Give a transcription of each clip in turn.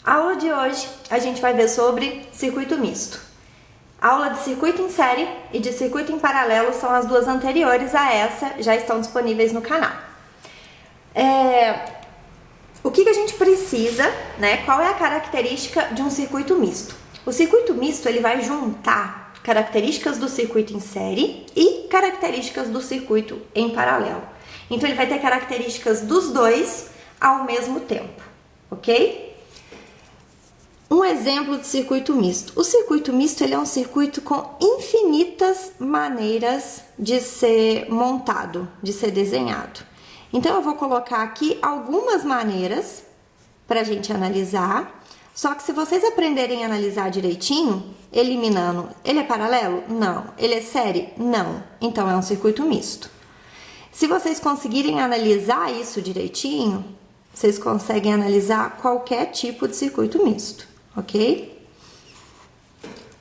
A aula de hoje a gente vai ver sobre circuito misto. A aula de circuito em série e de circuito em paralelo são as duas anteriores a essa, já estão disponíveis no canal. O que a gente precisa, né? Qual é a característica de um circuito misto? O circuito misto ele vai juntar características do circuito em série e características do circuito em paralelo. Então ele vai ter características dos dois ao mesmo tempo, ok? Um exemplo de circuito misto. O circuito misto ele é um circuito com infinitas maneiras de ser montado, de ser desenhado. Então eu vou colocar aqui algumas maneiras para a gente analisar. Só que se vocês aprenderem a analisar direitinho, eliminando, ele é paralelo? Não. Ele é série? Não. Então é um circuito misto. Se vocês conseguirem analisar isso direitinho, vocês conseguem analisar qualquer tipo de circuito misto. Ok?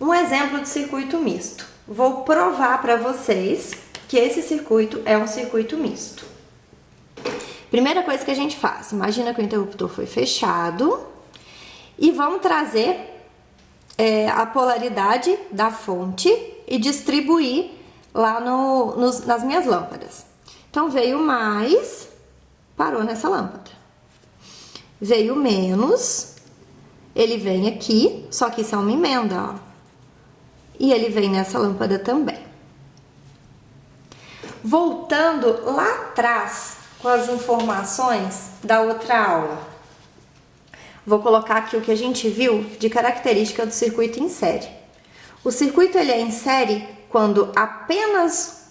Um exemplo de circuito misto. Vou provar para vocês que esse circuito é um circuito misto. Primeira coisa que a gente faz, imagina que o interruptor foi fechado e vamos trazer a polaridade da fonte e distribuir lá nas minhas lâmpadas. Então veio mais, parou nessa lâmpada. Veio menos, ele vem aqui, só que isso é uma emenda, ó. E ele vem nessa lâmpada também. Voltando lá atrás com as informações da outra aula. Vou colocar aqui o que a gente viu de característica do circuito em série. O circuito ele é em série quando apenas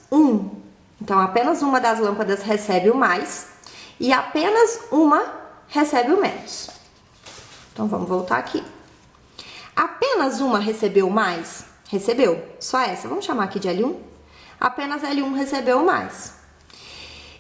apenas uma das lâmpadas recebe o mais e apenas uma recebe o menos. Então, vamos voltar aqui. Apenas uma recebeu mais? Recebeu. Só essa. Vamos chamar aqui de L1. Apenas L1 recebeu mais.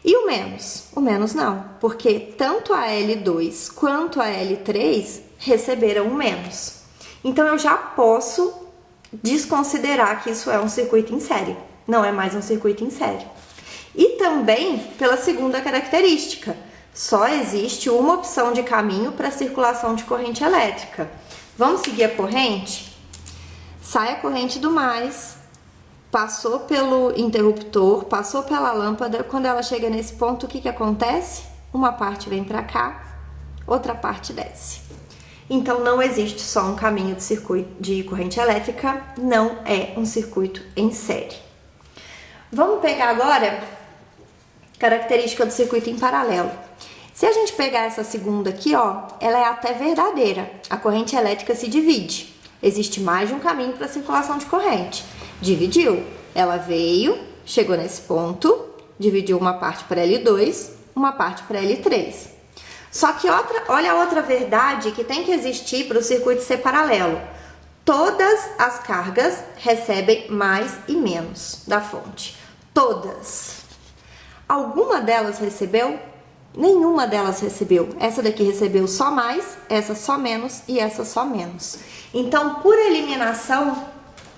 E o menos? O menos não, porque tanto a L2 quanto a L3 receberam o menos. Então, eu já posso desconsiderar que isso é um circuito em série. Não é mais um circuito em série. E também pela segunda característica. Só existe uma opção de caminho para circulação de corrente elétrica. Vamos seguir a corrente? Sai a corrente do mais, passou pelo interruptor, passou pela lâmpada. Quando ela chega nesse ponto, o que acontece? Uma parte vem para cá, outra parte desce. Então, não existe só um caminho de circuito de corrente elétrica, não é um circuito em série. Vamos pegar agora característica do circuito em paralelo. Se a gente pegar essa segunda aqui, ó, ela é até verdadeira. A corrente elétrica se divide. Existe mais de um caminho para circulação de corrente. Dividiu. Ela veio, chegou nesse ponto, dividiu uma parte para L2, uma parte para L3. Só que olha a outra verdade que tem que existir para o circuito ser paralelo. Todas as cargas recebem mais e menos da fonte. Todas. Alguma delas recebeu? Nenhuma delas recebeu. Essa daqui recebeu só mais, essa só menos e essa só menos. Então, por eliminação,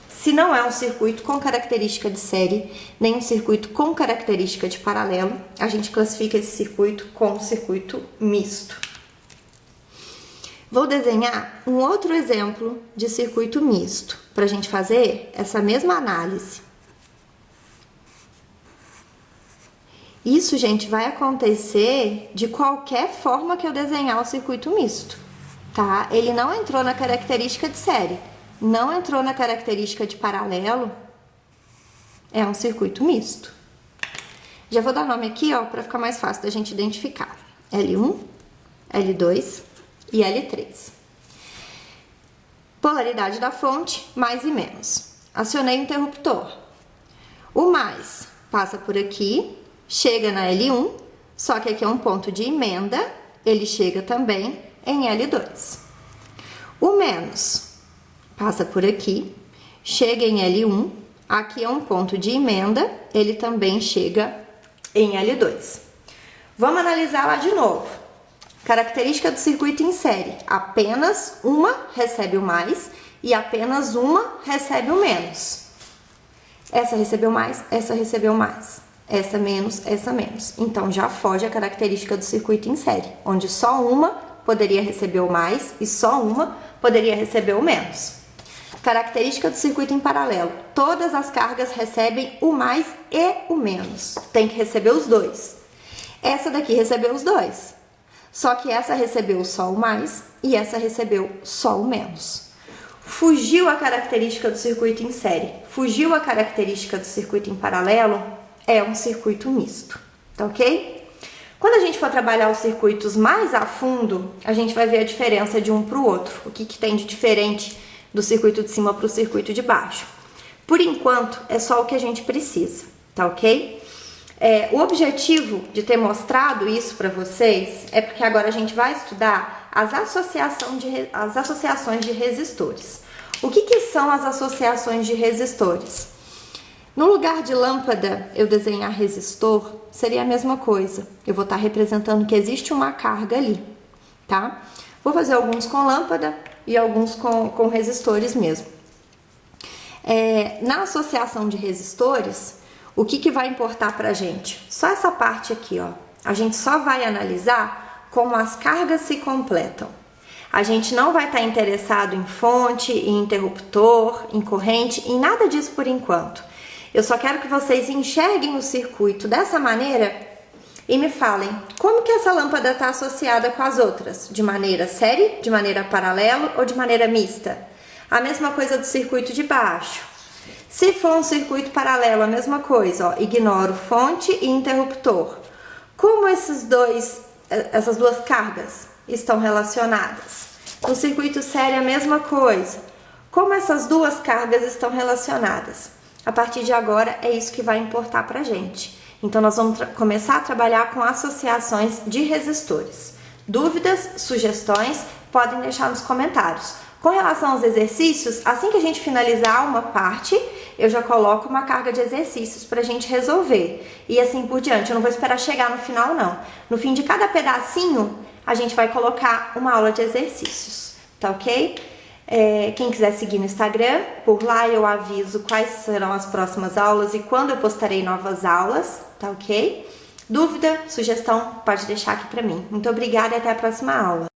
se não é um circuito com característica de série, nem um circuito com característica de paralelo, a gente classifica esse circuito como circuito misto. Vou desenhar um outro exemplo de circuito misto, para a gente fazer essa mesma análise. Isso, gente, vai acontecer de qualquer forma que eu desenhar o circuito misto, tá? Ele não entrou na característica de série, não entrou na característica de paralelo, é um circuito misto. Já vou dar nome aqui, ó, para ficar mais fácil da gente identificar. L1, L2 e L3. Polaridade da fonte, mais e menos. Acionei o interruptor. O mais passa por aqui, chega na L1, só que aqui é um ponto de emenda, ele chega também em L2. O menos passa por aqui, chega em L1, aqui é um ponto de emenda, ele também chega em L2. Vamos analisar lá de novo. Característica do circuito em série, apenas uma recebe o mais e apenas uma recebe o menos. Essa recebeu mais, essa recebeu mais. Essa menos, essa menos. Então, já foge a característica do circuito em série, onde só uma poderia receber o mais e só uma poderia receber o menos. Característica do circuito em paralelo: todas as cargas recebem o mais e o menos. Tem que receber os dois. Essa daqui recebeu os dois. Só que essa recebeu só o mais e essa recebeu só o menos. Fugiu a característica do circuito em série, fugiu a característica do circuito em paralelo, é um circuito misto, tá ok? Quando a gente for trabalhar os circuitos mais a fundo, a gente vai ver a diferença de um para o outro, o que tem de diferente do circuito de cima para o circuito de baixo. Por enquanto, é só o que a gente precisa, tá ok? O objetivo de ter mostrado isso para vocês é porque agora a gente vai estudar as associações de resistores. O que são as associações de resistores? No lugar de lâmpada, eu desenhar resistor, seria a mesma coisa. Eu vou estar representando que existe uma carga ali, tá? Vou fazer alguns com lâmpada e alguns com resistores mesmo. Na associação de resistores, o que vai importar pra gente? Só essa parte aqui, ó. A gente só vai analisar como as cargas se completam. A gente não vai estar interessado em fonte, em interruptor, em corrente, em nada disso por enquanto. Eu só quero que vocês enxerguem o circuito dessa maneira e me falem como que essa lâmpada está associada com as outras, de maneira série, de maneira paralelo ou de maneira mista. A mesma coisa do circuito de baixo. Se for um circuito paralelo, a mesma coisa, ó, ignoro fonte e interruptor. Como essas duas cargas estão relacionadas? No circuito série, a mesma coisa. Como essas duas cargas estão relacionadas? A partir de agora, é isso que vai importar pra gente. Então, nós vamos começar a trabalhar com associações de resistores. Dúvidas, sugestões, podem deixar nos comentários. Com relação aos exercícios, assim que a gente finalizar uma parte, eu já coloco uma carga de exercícios pra gente resolver. E assim por diante, eu não vou esperar chegar no final, não. No fim de cada pedacinho, a gente vai colocar uma aula de exercícios, tá ok? Quem quiser seguir no Instagram, por lá eu aviso quais serão as próximas aulas e quando eu postarei novas aulas, tá ok? Dúvida, sugestão, pode deixar aqui pra mim. Muito obrigada e até a próxima aula.